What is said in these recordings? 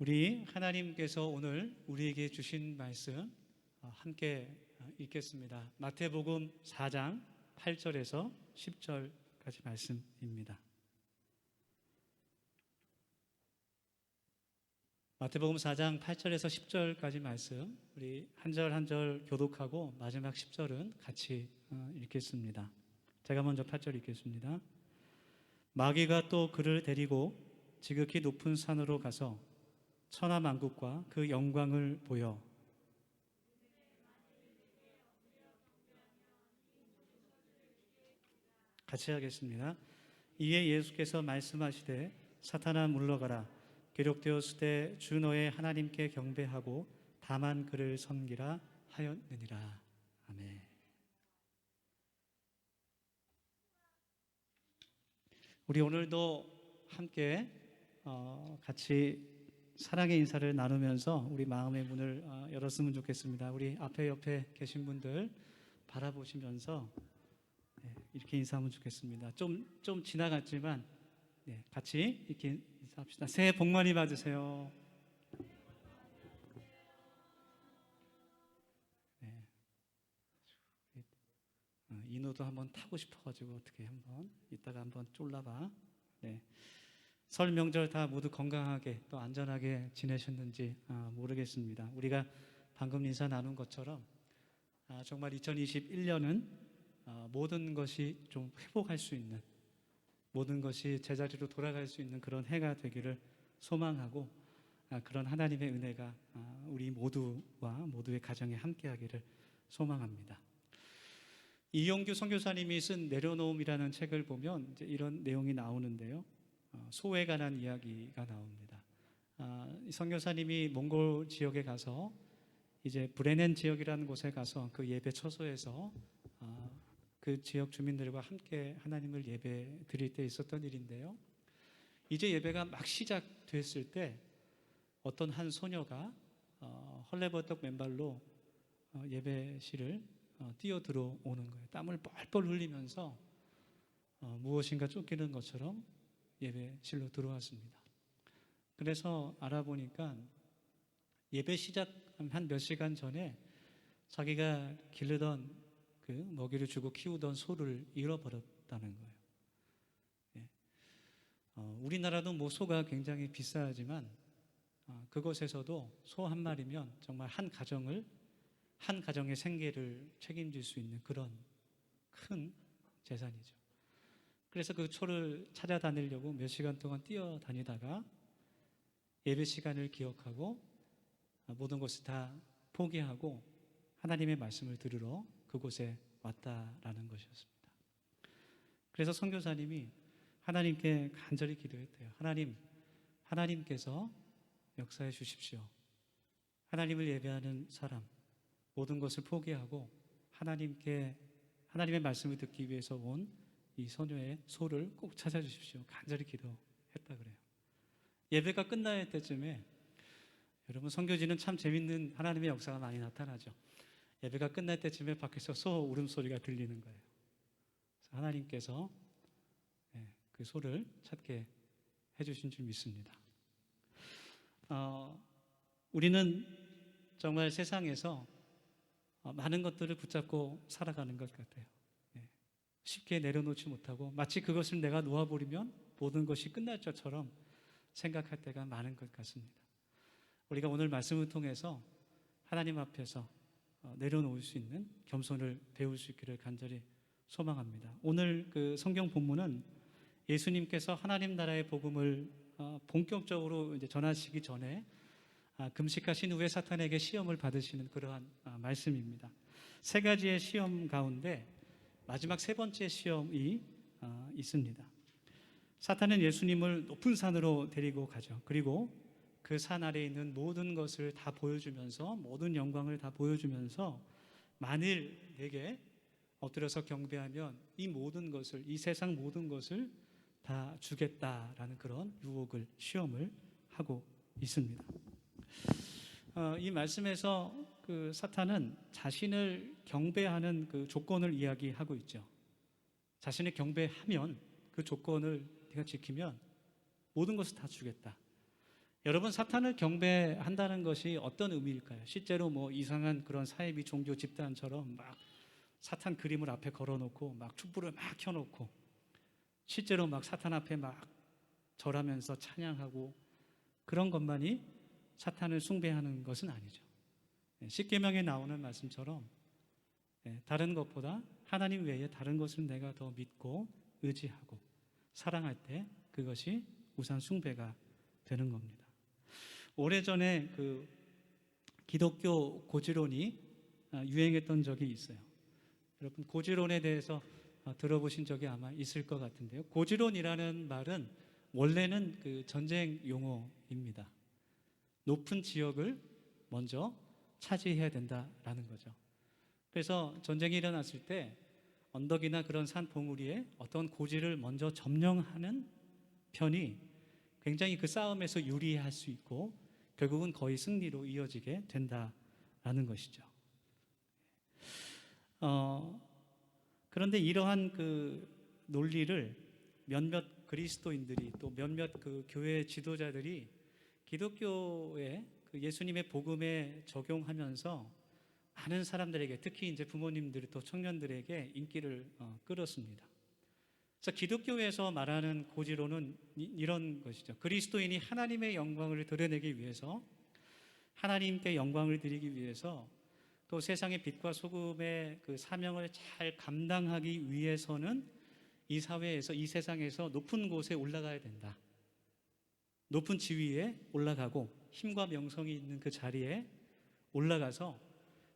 우리 하나님께서 오늘 우리에게 주신 말씀 함께 읽겠습니다. 마태복음 4장 8절에서 10절까지 말씀입니다. 마태복음 4장 8절에서 10절까지 말씀 우리 한 절 한 절 교독하고 마지막 10절은 같이 읽겠습니다. 제가 먼저 8절 읽겠습니다. 마귀가 또 그를 데리고 지극히 높은 산으로 가서 천하만국과 그 영광을 보여 같이 하겠습니다. 이에 예수께서 말씀하시되 사탄아 물러가라. 기록되었으되 주 너의 하나님께 경배하고 다만 그를 섬기라 하였느니라. 아멘. 우리 오늘도 함께 같이 사랑의 인사를 나누면서 우리 마음의 문을 열었으면 좋겠습니다. 우리 앞에 옆에 계신 분들 바라보시면서 이렇게 인사하면 좋겠습니다. 좀 지나갔지만 같이 이렇게 인사합시다. 새해 복 많이 받으세요. 인호도 한번 타고 싶어가지고 어떻게 한번 이따가 한번 쫄라봐. 설 명절 다 모두 건강하게 또 안전하게 지내셨는지 모르겠습니다. 우리가 방금 인사 나눈 것처럼 정말 2021년은 모든 것이 좀 회복할 수 있는, 모든 것이 제자리로 돌아갈 수 있는 그런 해가 되기를 소망하고 그런 하나님의 은혜가 우리 모두와 모두의 가정에 함께하기를 소망합니다. 이용규 선교사님이 쓴 내려놓음이라는 책을 보면 이제 이런 내용이 나오는데요. 소에 관한 이야기가 나옵니다. 선교사님이 몽골 지역에 가서 이제 브레넨 지역이라는 곳에 가서 그 예배 처소에서 그 지역 주민들과 함께 하나님을 예배 드릴 때 있었던 일인데요. 이제 예배가 막 시작됐을 때 어떤 한 소녀가 헐레벌떡 맨발로 예배실을 뛰어 들어오는 거예요. 땀을 뻘뻘 흘리면서 무엇인가 쫓기는 것처럼 예배실로 들어왔습니다. 그래서 알아보니까 예배 시작 한 몇 시간 전에 자기가 기르던 그 먹이를 주고 키우던 소를 잃어버렸다는 거예요. 우리나라도 뭐 소가 굉장히 비싸지만 그곳에서도 소 한 마리면 정말 한 가정의 생계를 책임질 수 있는 그런 큰 재산이죠. 그래서 그 소를 찾아다니려고 몇 시간 동안 뛰어다니다가 예배 시간을 기억하고 모든 것을 다 포기하고 하나님의 말씀을 들으러 그곳에 왔다라는 것이었습니다. 그래서 선교사님이 하나님께 간절히 기도했대요. 하나님께서 역사해 주십시오. 하나님을 예배하는 사람, 모든 것을 포기하고 하나님의 말씀을 듣기 위해서 온 이 소녀의 소를 꼭 찾아주십시오. 간절히 기도했다 그래요. 예배가 끝날 때쯤에 여러분 선교지는 참 재밌는 하나님의 역사가 많이 나타나죠. 예배가 끝날 때쯤에 밖에서 소 울음소리가 들리는 거예요. 그래서 하나님께서 그 소를 찾게 해주신 줄 믿습니다. 우리는 정말 세상에서 많은 것들을 붙잡고 살아가는 것 같아요. 쉽게 내려놓지 못하고 마치 그것을 내가 놓아버리면 모든 것이 끝날 것처럼 생각할 때가 많은 것 같습니다. 우리가 오늘 말씀을 통해서 하나님 앞에서 내려놓을 수 있는 겸손을 배울 수 있기를 간절히 소망합니다. 오늘 그 성경 본문은 예수님께서 하나님 나라의 복음을 본격적으로 이제 전하시기 전에 금식하신 후에 사탄에게 시험을 받으시는 그러한 말씀입니다. 세 가지의 시험 가운데 마지막 세 번째 시험이 있습니다. 사탄은 예수님을 높은 산으로 데리고 가죠. 그리고 그 산 아래에 있는 모든 것을 다 보여주면서 모든 영광을 다 보여주면서 만일 내게 엎드려서 경배하면 이 모든 것을, 이 세상 모든 것을 다 주겠다라는 그런 유혹을, 시험을 하고 있습니다. 이 말씀에서 그 사탄은 자신을 경배하는 그 조건을 이야기하고 있죠. 자신을 경배하면 그 조건을 네가 지키면 모든 것을 다 주겠다. 여러분, 사탄을 경배한다는 것이 어떤 의미일까요? 실제로 뭐 이상한 그런 사이비 종교 집단처럼 막 사탄 그림을 앞에 걸어놓고 막 촛불을 막 켜놓고 실제로 막 사탄 앞에 막 절하면서 찬양하고 그런 것만이 사탄을 숭배하는 것은 아니죠. 십계명에 나오는 말씀처럼 다른 것보다 하나님 외에 다른 것을 내가 더 믿고 의지하고 사랑할 때 그것이 우상 숭배가 되는 겁니다. 오래전에 그 기독교 고지론이 유행했던 적이 있어요. 여러분, 고지론에 대해서 들어보신 적이 아마 있을 것 같은데요. 고지론이라는 말은 원래는 그 전쟁 용어입니다. 높은 지역을 먼저 차지해야 된다라는 거죠. 그래서 전쟁이 일어났을 때 언덕이나 그런 산 봉우리에 어떤 고지를 먼저 점령하는 편이 굉장히 그 싸움에서 유리할 수 있고 결국은 거의 승리로 이어지게 된다라는 것이죠. 그런데 이러한 그 논리를 몇몇 그리스도인들이 또 몇몇 그 교회 지도자들이 기독교의 그 예수님의 복음에 적용하면서 많은 사람들에게, 특히 이제 부모님들 또 청년들에게 인기를 끌었습니다. 그래서 기독교에서 말하는 고지론은 이런 것이죠. 그리스도인이 하나님의 영광을 드러내기 위해서, 하나님께 영광을 드리기 위해서, 또 세상의 빛과 소금의 그 사명을 잘 감당하기 위해서는 이 사회에서, 이 세상에서 높은 곳에 올라가야 된다. 높은 지위에 올라가고 힘과 명성이 있는 그 자리에 올라가서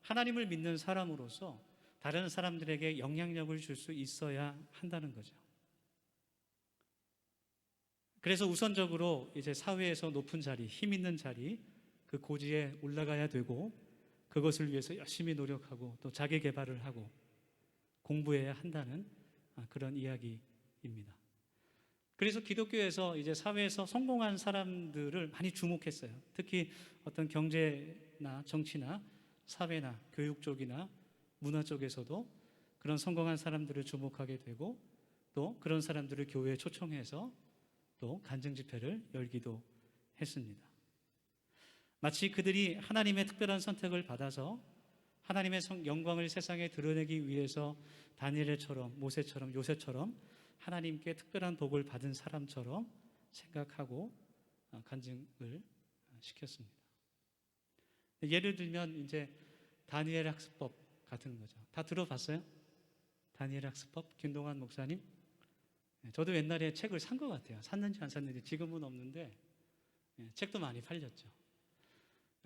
하나님을 믿는 사람으로서 다른 사람들에게 영향력을 줄 수 있어야 한다는 거죠. 그래서 우선적으로 이제 사회에서 높은 자리, 힘 있는 자리, 그 고지에 올라가야 되고 그것을 위해서 열심히 노력하고 또 자기 개발을 하고 공부해야 한다는 그런 이야기입니다. 그래서 기독교에서 이제 사회에서 성공한 사람들을 많이 주목했어요. 특히 어떤 경제나 정치나 사회나 교육 쪽이나 문화 쪽에서도 그런 성공한 사람들을 주목하게 되고 또 그런 사람들을 교회에 초청해서 또 간증 집회를 열기도 했습니다. 마치 그들이 하나님의 특별한 선택을 받아서 하나님의 영광을 세상에 드러내기 위해서 다니엘처럼, 모세처럼, 요셉처럼 하나님께 특별한 복을 받은 사람처럼 생각하고 간증을 시켰습니다. 예를 들면 이제 다니엘 학습법 같은 거죠. 다 들어봤어요? 다니엘 학습법? 김동환 목사님? 저도 옛날에 책을 산 것 같아요. 샀는지 안 샀는지 지금은 없는데 책도 많이 팔렸죠.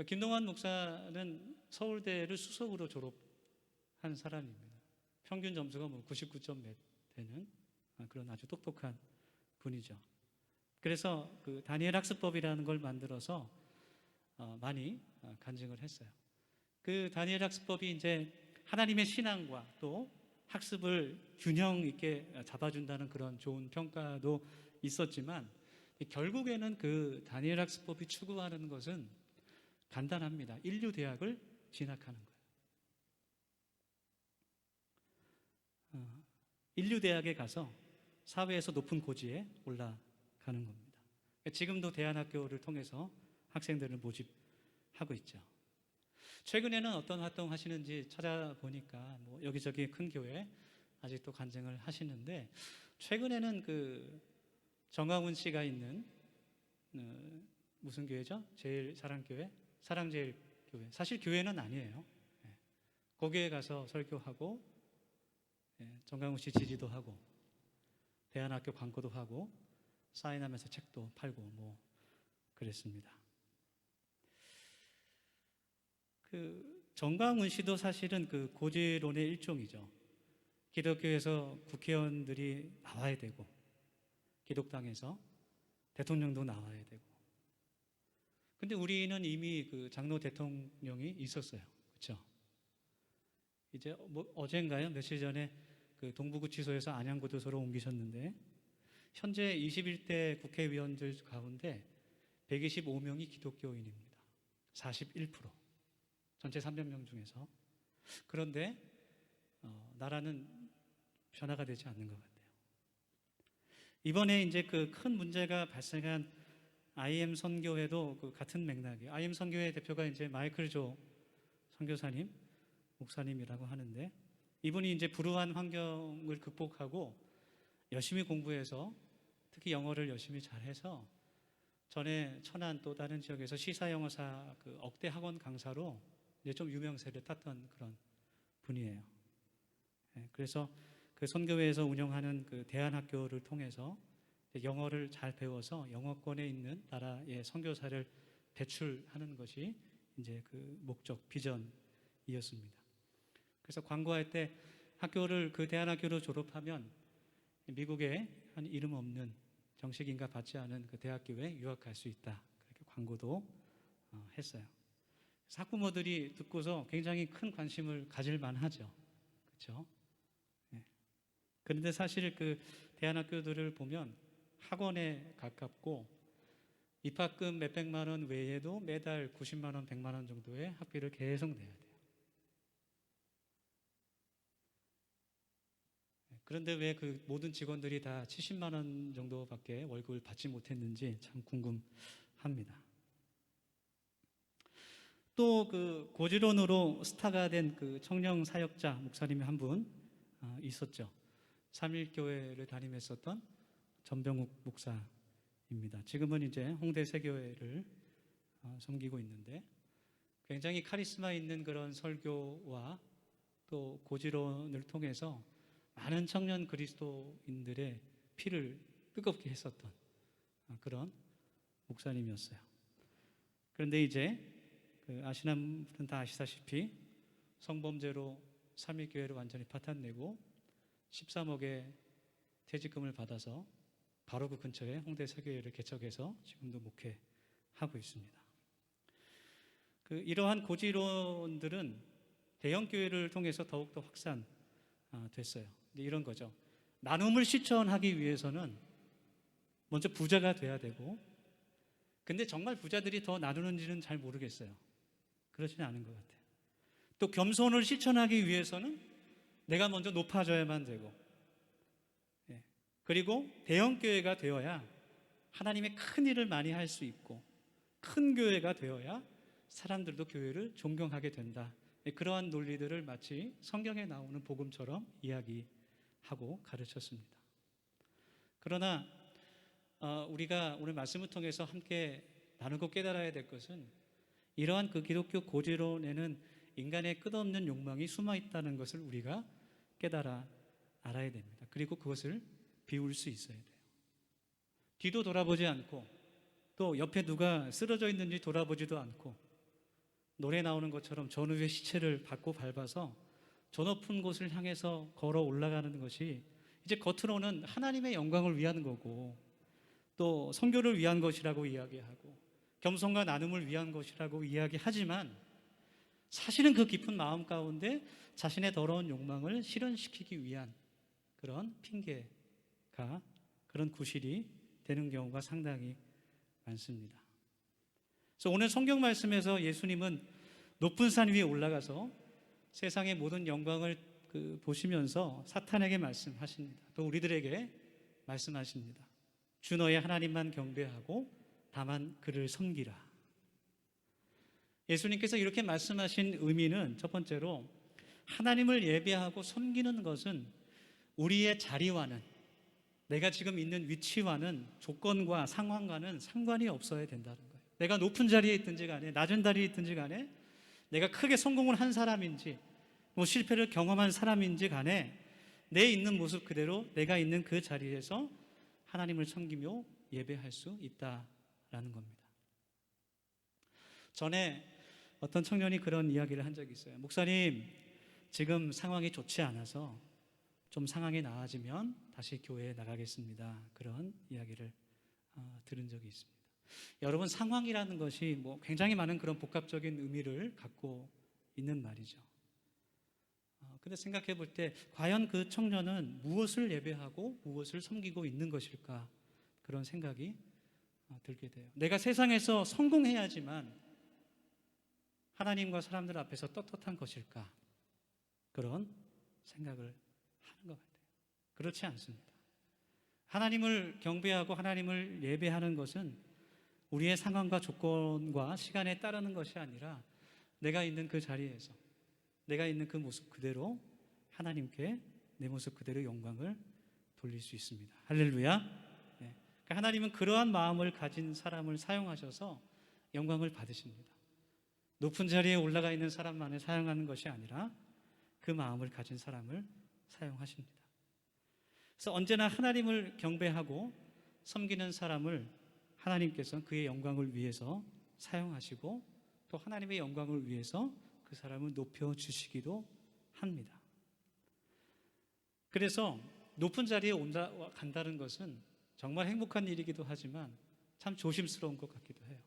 김동환 목사는 서울대를 수석으로 졸업한 사람입니다. 평균 점수가 뭐 99점 몇 되는 그런 아주 똑똑한 분이죠. 그래서 그 다니엘 학습법이라는 걸 만들어서 많이 간증을 했어요. 그 다니엘 학습법이 이제 하나님의 신앙과 또 학습을 균형 있게 잡아준다는 그런 좋은 평가도 있었지만 결국에는 그 다니엘 학습법이 추구하는 것은 간단합니다. 인류 대학을 진학하는 거예요. 인류 대학에 가서 사회에서 높은 고지에 올라가는 겁니다. 지금도 대안학교를 통해서 학생들을 모집하고 있죠. 최근에는 어떤 활동 하시는지 찾아보니까 뭐 여기저기 큰 교회 아직도 간증을 하시는데 최근에는 그 정광훈 씨가 있는 무슨 교회죠? 제일사랑교회? 사랑제일교회. 사실 교회는 아니에요. 거기에 가서 설교하고 정광훈 씨 지지도 하고 대안학교 광고도 하고 사인하면서 책도 팔고 뭐 그랬습니다. 그 정광훈 씨도 사실은 그 고지론의 일종이죠. 기독교에서 국회의원들이 나와야 되고 기독당에서 대통령도 나와야 되고. 근데 우리는 이미 그 장로 대통령이 있었어요. 그렇죠? 이제 뭐 어젠가요? 며칠 전에 그 동부구치소에서 안양구도소로 옮기셨는데 현재 21대 국회의원들 가운데 125명이 기독교인입니다. 41%. 전체 300명 중에서. 그런데 나라는 변화가 되지 않는 것 같아요. 이번에 이제 그 큰 문제가 발생한 IM 선교회도 그 같은 맥락이에요. IM 선교회 대표가 이제 마이클 조 선교사님, 목사님이라고 하는데, 이분이 이제 불우한 환경을 극복하고 열심히 공부해서 특히 영어를 열심히 잘해서 전에 천안 또 다른 지역에서 시사영어사 그 억대 학원 강사로 이제 좀 유명세를 탔던 그런 분이에요. 그래서 그 선교회에서 운영하는 그 대안학교를 통해서 영어를 잘 배워서 영어권에 있는 나라의 선교사를 배출하는 것이 이제 그 목적, 비전이었습니다. 그래서 광고할 때 학교를 그 대안학교를 졸업하면 미국에 한 이름 없는 정식 인가 받지 않은 그 대학교에 유학할 수 있다. 그렇게 광고도 했어요. 학부모들이 듣고서 굉장히 큰 관심을 가질 만하죠. 그렇죠? 네. 그런데 사실 그 대안학교들을 보면 학원에 가깝고 입학금 몇백만 원 외에도 매달 90만 원, 100만 원 정도의 학비를 계속 내야 돼요. 그런데 왜 그 모든 직원들이 다 70만 원 정도밖에 월급을 받지 못했는지 참 궁금합니다. 또 그 고지론으로 스타가 된 그 청년 사역자 목사님이 한 분 있었죠. 삼일교회를 담임했었던 전병욱 목사입니다. 지금은 이제 홍대 세교회를 섬기고 있는데 굉장히 카리스마 있는 그런 설교와 또 고지론을 통해서 많은 청년 그리스도인들의 피를 뜨겁게 했었던 그런 목사님이었어요. 그런데 이제 그 아시는 분은 다 아시다시피 성범죄로 삼일교회를 완전히 파탄내고 13억의 퇴직금을 받아서 바로 그 근처에 홍대 세교회를 개척해서 지금도 목회하고 있습니다. 그 이러한 고지론들은 대형교회를 통해서 더욱더 확산됐어요. 이런 거죠. 나눔을 실천하기 위해서는 먼저 부자가 돼야 되고, 근데 정말 부자들이 더 나누는지는 잘 모르겠어요. 그렇지는 않은 것 같아요. 또 겸손을 실천하기 위해서는 내가 먼저 높아져야만 되고, 그리고 대형교회가 되어야 하나님의 큰 일을 많이 할 수 있고, 큰 교회가 되어야 사람들도 교회를 존경하게 된다. 그러한 논리들을 마치 성경에 나오는 복음처럼 이야기하고 가르쳤습니다. 그러나 우리가 오늘 말씀을 통해서 함께 나누고 깨달아야 될 것은 이러한 그 기독교 고지론에는 인간의 끝없는 욕망이 숨어 있다는 것을 우리가 깨달아 알아야 됩니다. 그리고 그것을 비울 수 있어야 돼요. 뒤도 돌아보지 않고 또 옆에 누가 쓰러져 있는지 돌아보지도 않고 노래 나오는 것처럼 전우의 시체를 밟고 밟아서 저 높은 곳을 향해서 걸어 올라가는 것이 이제 겉으로는 하나님의 영광을 위한 거고 또 선교를 위한 것이라고 이야기하고 겸손과 나눔을 위한 것이라고 이야기하지만 사실은 그 깊은 마음 가운데 자신의 더러운 욕망을 실현시키기 위한 그런 핑계가 그런 구실이 되는 경우가 상당히 많습니다. 그래서 오늘 성경 말씀에서 예수님은 높은 산 위에 올라가서 세상의 모든 영광을 보시면서 사탄에게 말씀하십니다. 또 우리들에게 말씀하십니다. 주 너의 하나님만 경배하고 다만 그를 섬기라. 예수님께서 이렇게 말씀하신 의미는 첫 번째로 하나님을 예배하고 섬기는 것은 우리의 자리와는 내가 지금 있는 위치와는 조건과 상황과는 상관이 없어야 된다는 거예요. 내가 높은 자리에 있든지 간에 낮은 자리에 있든지 간에 내가 크게 성공을 한 사람인지 뭐 실패를 경험한 사람인지 간에 내 있는 모습 그대로 내가 있는 그 자리에서 하나님을 섬기며 예배할 수 있다라는 겁니다. 전에 어떤 청년이 그런 이야기를 한 적이 있어요. 목사님, 지금 상황이 좋지 않아서 좀 상황이 나아지면 다시 교회에 나가겠습니다. 그런 이야기를 들은 적이 있습니다. 여러분, 상황이라는 것이 뭐 굉장히 많은 그런 복합적인 의미를 갖고 있는 말이죠. 근데 생각해 볼 때 과연 그 청년은 무엇을 예배하고 무엇을 섬기고 있는 것일까? 그런 생각이 들게 돼요. 내가 세상에서 성공해야지만 하나님과 사람들 앞에서 떳떳한 것일까? 그런 생각을 하는 것 같아요. 그렇지 않습니다. 하나님을 경배하고 하나님을 예배하는 것은 우리의 상황과 조건과 시간에 따르는 것이 아니라 내가 있는 그 자리에서 내가 있는 그 모습 그대로 하나님께 내 모습 그대로 영광을 돌릴 수 있습니다. 할렐루야. 네. 그러니까 하나님은 그러한 마음을 가진 사람을 사용하셔서 영광을 받으십니다. 높은 자리에 올라가 있는 사람만을 사용하는 것이 아니라 그 마음을 가진 사람을 사용하십니다. 그래서 언제나 하나님을 경배하고 섬기는 사람을 하나님께서 그의 영광을 위해서 사용하시고 또 하나님의 영광을 위해서 그 사람을 높여주시기도 합니다. 그래서 높은 자리에 간다는 것은 정말 행복한 일이기도 하지만 참 조심스러운 것 같기도 해요.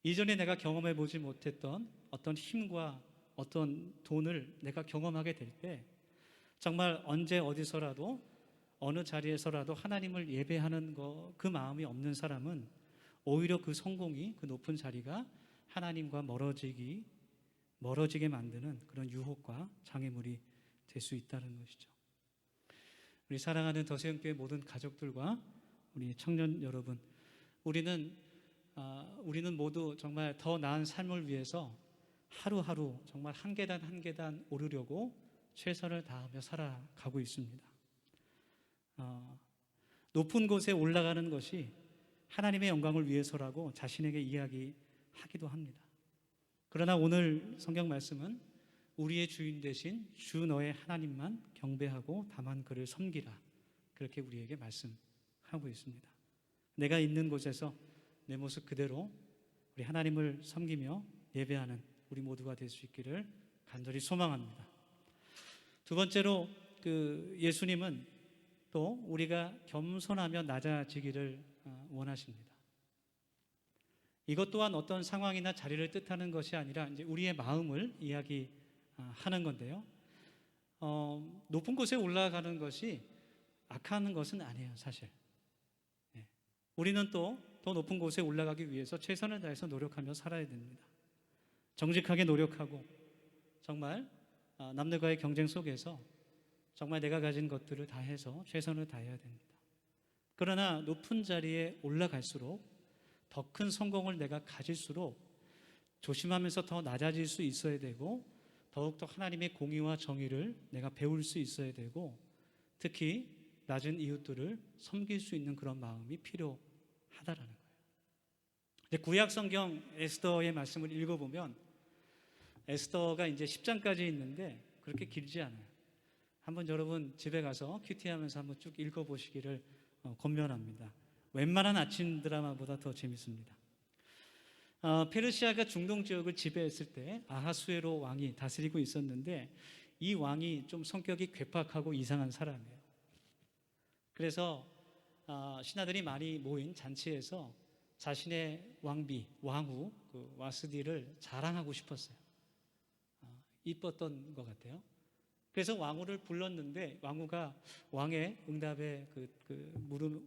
이전에 내가 경험해 보지 못했던 어떤 힘과 어떤 돈을 내가 경험하게 될 때 정말 언제 어디서라도 어느 자리에서라도 하나님을 예배하는 그 마음이 없는 사람은 오히려 그 성공이 그 높은 자리가 하나님과 멀어지게 만드는 그런 유혹과 장애물이 될 수 있다는 것이죠. 우리 사랑하는 더세영교회 모든 가족들과 우리 청년 여러분, 우리는 모두 정말 더 나은 삶을 위해서 하루하루 정말 한 계단 한 계단 오르려고 최선을 다하며 살아가고 있습니다. 높은 곳에 올라가는 것이 하나님의 영광을 위해서라고 자신에게 이야기하기도 합니다. 그러나 오늘 성경 말씀은 우리의 주인 되신 주 너의 하나님만 경배하고 다만 그를 섬기라, 그렇게 우리에게 말씀하고 있습니다. 내가 있는 곳에서 내 모습 그대로 우리 하나님을 섬기며 예배하는 우리 모두가 될 수 있기를 간절히 소망합니다. 두 번째로 예수님은 또 우리가 겸손하며 낮아지기를 원하십니다. 이것 또한 어떤 상황이나 자리를 뜻하는 것이 아니라 이제 우리의 마음을 이야기하는 건데요. 높은 곳에 올라가는 것이 악한 것은 아니에요, 사실. 우리는 또 더 높은 곳에 올라가기 위해서 최선을 다해서 노력하며 살아야 됩니다. 정직하게 노력하고 정말 남들과의 경쟁 속에서 정말 내가 가진 것들을 다해서 최선을 다해야 됩니다. 그러나 높은 자리에 올라갈수록 더 큰 성공을 내가 가질수록 조심하면서 더 낮아질 수 있어야 되고 더욱더 하나님의 공의와 정의를 내가 배울 수 있어야 되고 특히 낮은 이웃들을 섬길 수 있는 그런 마음이 필요하다라는 거예요. 구약 성경 에스더의 말씀을 읽어보면 에스더가 이제 10장까지 있는데 그렇게 길지 않아요. 한번 여러분 집에 가서 큐티하면서 한번 쭉 읽어보시기를 권면합니다. 웬만한 아침 드라마보다 더 재밌습니다. 페르시아가 중동 지역을 지배했을 때 아하수에로 왕이 다스리고 있었는데 이 왕이 좀 성격이 괴팍하고 이상한 사람이에요. 그래서 신하들이 많이 모인 잔치에서 자신의 왕후 와스디를 자랑하고 싶었어요. 이뻤던 것 같아요. 그래서 왕후를 불렀는데 왕후가 왕의 응답에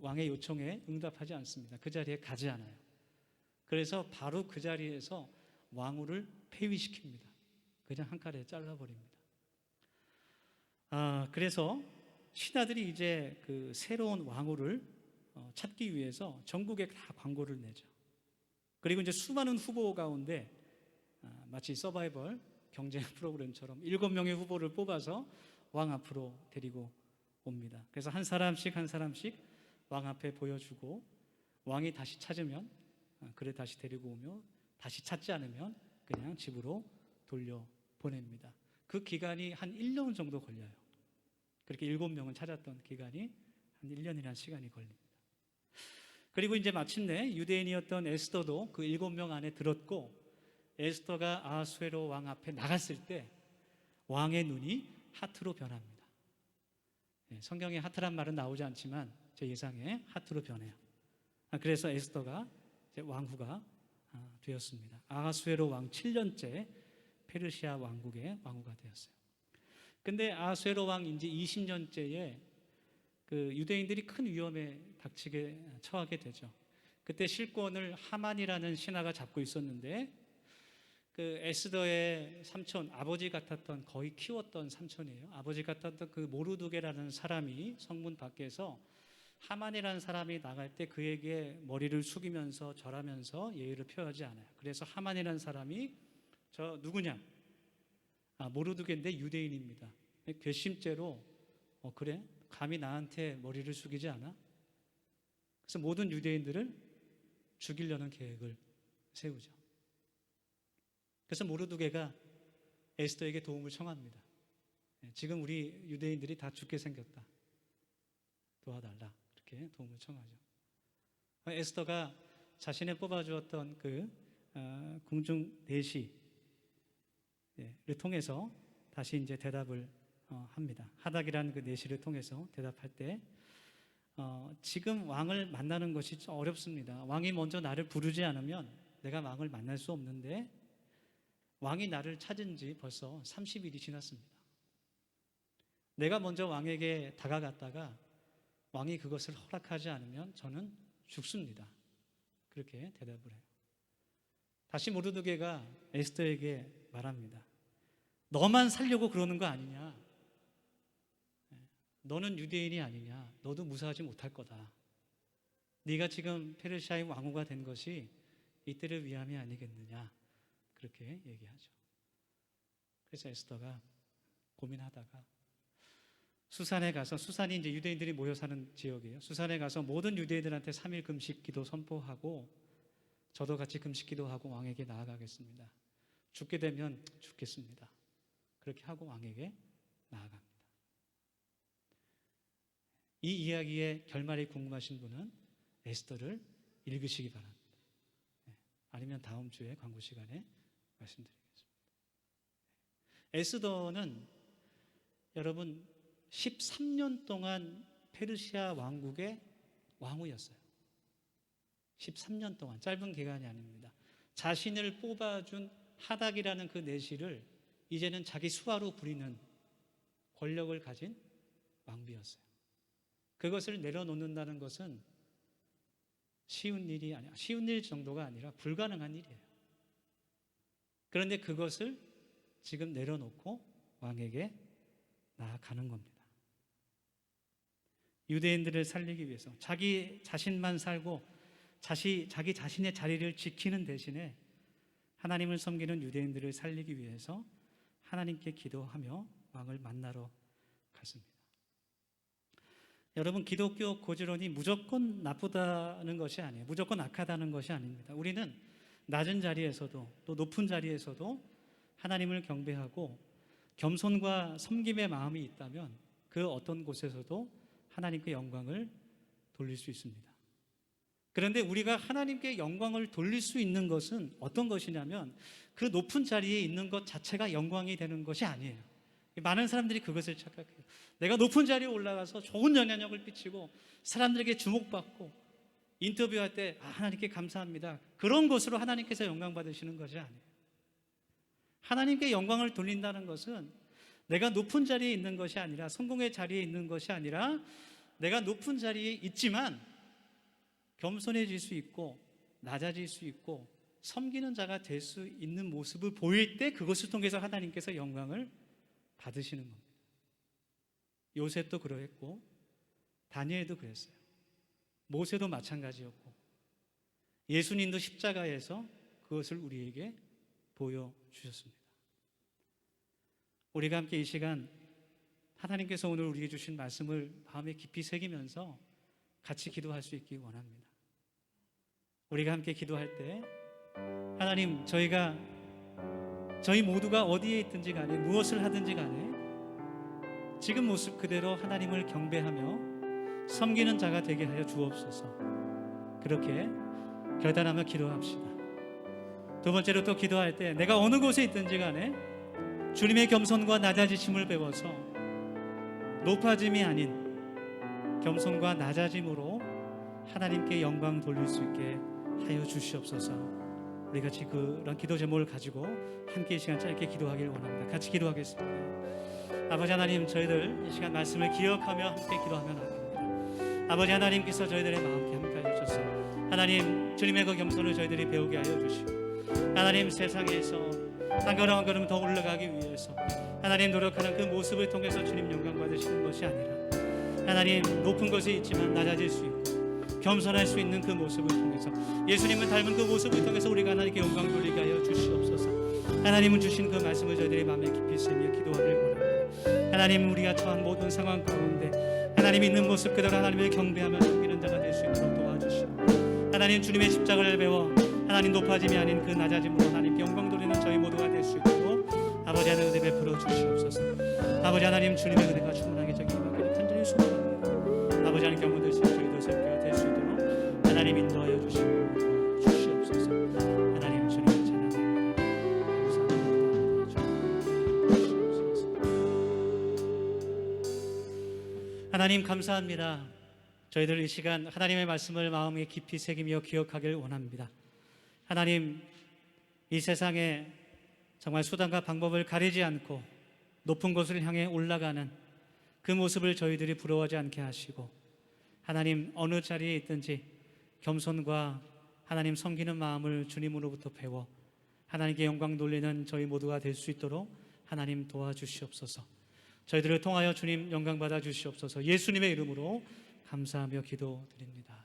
왕의 요청에 응답하지 않습니다. 그 자리에 가지 않아요. 그래서 바로 그 자리에서 왕후를 폐위시킵니다. 그냥 한 칼에 잘라버립니다. 그래서 신하들이 이제 새로운 왕후를 찾기 위해서 전국에 다 광고를 내죠. 그리고 이제 수많은 후보 가운데 마치 서바이벌 경쟁 프로그램처럼 7명의 후보를 뽑아서 왕 앞으로 데리고 옵니다. 그래서 한 사람씩 왕 앞에 보여주고 왕이 다시 찾으면 그를 다시 데리고 오며 다시 찾지 않으면 그냥 집으로 돌려보냅니다. 그 기간이 한 1년 정도 걸려요. 그렇게 7명을 찾았던 기간이 한 1년이라는 시간이 걸립니다. 그리고 이제 마침내 유대인이었던 에스더도 그 7명 안에 들었고 에스더가 아하수에로 왕 앞에 나갔을 때 왕의 눈이 하트로 변합니다. 성경에 하트란 말은 나오지 않지만 제 예상에 하트로 변해요. 그래서 에스더가 이제 왕후가 되었습니다. 아하수에로 왕 7년째 페르시아 왕국의 왕후가 되었어요. 근데 아하수에로 왕 이제 20년째에 유대인들이 큰 위험에 처하게 되죠. 그때 실권을 하만이라는 신하가 잡고 있었는데 에스더의 삼촌, 아버지 같았던, 거의 키웠던 삼촌이에요. 아버지 같았던 모르두게라는 사람이 성문 밖에서 하만이라는 사람이 나갈 때 그에게 머리를 숙이면서 절하면서 예의를 표하지 않아요. 그래서 하만이라는 사람이 저 누구냐? 모르드게인데 유대인입니다. 괘씸죄로 그래? 감히 나한테 머리를 숙이지 않아? 그래서 모든 유대인들을 죽이려는 계획을 세우죠. 그래서 모르드게가 에스더에게 도움을 청합니다. 지금 우리 유대인들이 다 죽게 생겼다. 도와달라. 이렇게 도움을 청하죠. 에스더가 자신의 뽑아주었던 그 궁중 내시를 통해서 다시 이제 대답을 합니다. 하닥이라는 그 내시를 통해서 대답할 때 지금 왕을 만나는 것이 좀 어렵습니다. 왕이 먼저 나를 부르지 않으면 내가 왕을 만날 수 없는데 왕이 나를 찾은 지 벌써 30일이 지났습니다. 내가 먼저 왕에게 다가갔다가 왕이 그것을 허락하지 않으면 저는 죽습니다. 그렇게 대답을 해요. 다시 모르드게가 에스더에게 말합니다. 너만 살려고 그러는 거 아니냐? 너는 유대인이 아니냐? 너도 무사하지 못할 거다. 네가 지금 페르시아의 왕후가 된 것이 이때를 위함이 아니겠느냐? 그렇게 얘기하죠. 그래서 에스더가 고민하다가 수산에 가서, 수산이 이제 유대인들이 모여 사는 지역이에요. 수산에 가서 모든 유대인들한테 3일 금식 기도 선포하고 저도 같이 금식 기도하고 왕에게 나아가겠습니다. 죽게 되면 죽겠습니다. 그렇게 하고 왕에게 나아갑니다. 이 이야기의 결말이 궁금하신 분은 에스더를 읽으시기 바랍니다. 아니면 다음 주에 광고 시간에 말씀드리겠습니다. 에스더는 여러분 13년 동안 페르시아 왕국의 왕후였어요. 13년 동안, 짧은 기간이 아닙니다. 자신을 뽑아준 하닥이라는 그 내시를 이제는 자기 수하로 부리는 권력을 가진 왕비였어요. 그것을 내려놓는다는 것은 쉬운 일 정도가 아니라 불가능한 일이에요. 그런데 그것을 지금 내려놓고 왕에게 나아가는 겁니다. 유대인들을 살리기 위해서 자기 자신만 살고 자기 자신의 자리를 지키는 대신에 하나님을 섬기는 유대인들을 살리기 위해서 하나님께 기도하며 왕을 만나러 갔습니다. 여러분, 기독교 고지론이 무조건 나쁘다는 것이 아니에요. 무조건 악하다는 것이 아닙니다. 우리는 낮은 자리에서도 또 높은 자리에서도 하나님을 경배하고 겸손과 섬김의 마음이 있다면 그 어떤 곳에서도 하나님께 영광을 돌릴 수 있습니다. 그런데 우리가 하나님께 영광을 돌릴 수 있는 것은 어떤 것이냐면 그 높은 자리에 있는 것 자체가 영광이 되는 것이 아니에요. 많은 사람들이 그것을 착각해요. 내가 높은 자리에 올라가서 좋은 영향력을 끼치고 사람들에게 주목받고 인터뷰할 때 하나님께 감사합니다. 그런 것으로 하나님께서 영광 받으시는 것이 아니에요. 하나님께 영광을 돌린다는 것은 내가 높은 자리에 있는 것이 아니라, 성공의 자리에 있는 것이 아니라, 내가 높은 자리에 있지만 겸손해질 수 있고 낮아질 수 있고 섬기는 자가 될 수 있는 모습을 보일 때 그것을 통해서 하나님께서 영광을 받으시는 겁니다. 요셉도 그러했고 다니엘도 그랬어요. 모세도 마찬가지였고 예수님도 십자가에서 그것을 우리에게 보여주셨습니다. 우리가 함께 이 시간 하나님께서 오늘 우리에게 주신 말씀을 마음에 깊이 새기면서 같이 기도할 수 있기 원합니다. 우리가 함께 기도할 때 하나님, 저희 모두가 어디에 있든지 간에 무엇을 하든지 간에 지금 모습 그대로 하나님을 경배하며 섬기는 자가 되게 하여 주옵소서. 그렇게 결단하며 기도합시다. 두 번째로 또 기도할 때 내가 어느 곳에 있든지 간에 주님의 겸손과 낮아지심을 배워서 높아짐이 아닌 겸손과 낮아짐으로 하나님께 영광 돌릴 수 있게 하여 주시옵소서. 우리 같이 그런 기도 제목을 가지고 함께 이 시간 짧게 기도하길 원합니다. 같이 기도하겠습니다. 아버지 하나님, 저희들 이 시간 말씀을 기억하며 함께 기도하며 나갑니다. 아버지 하나님께서 저희들의 마음께 함께 하여 주셔서 하나님, 주님의 그 겸손을 저희들이 배우게 하여 주시고 하나님, 세상에서 한 걸음 한 걸음 더 올라가기 위해서 하나님 노력하는 그 모습을 통해서 주님 영광 받으시는 것이 아니라 하나님 높은 것이 있지만 낮아질 수 있고 겸손할 수 있는 그 모습을 통해서 예수님을 닮은 그 모습을 통해서 우리가 하나님께 영광 돌리게 하여 주시옵소서. 하나님은 주신 그 말씀을 저희들이 마음에 깊이 쓰며 기도하길 원합니다. 하나님 우리가 처한 모든 상황 가운데 하나님 있는 모습 그대로 하나님을 경배하며 섬기는 자가 될 수 있도록 도와주시고 하나님 주님의 십자가를 배워 하나님 높아짐이 아닌 그 낮아짐으로 하나님께 영광 돌리는 저희 모두가 될 수 있도록 아버지 하나님 은혜 베풀어 주시옵소서. 아버지 하나님 주님의 은혜가 충만하게 저기 임하기를 간절히 소원합니다. 아버지 하나님 경험 되실 저희도 새끼가 될 수 있도록 하나님 인도하여 주시고 주시옵소서. 하나님 주님 찬양합니다. 감사합니다. 주시옵소서. 하나님 감사합니다. 저희들 이 시간 하나님의 말씀을 마음에 깊이 새기며 기억하길 원합니다. 하나님 이 세상에 정말 수단과 방법을 가리지 않고 높은 곳을 향해 올라가는 그 모습을 저희들이 부러워하지 않게 하시고 하나님 어느 자리에 있든지 겸손과 하나님 섬기는 마음을 주님으로부터 배워 하나님께 영광 돌리는 저희 모두가 될 수 있도록 하나님 도와주시옵소서. 저희들을 통하여 주님 영광 받아 주시옵소서. 예수님의 이름으로 감사하며 기도드립니다.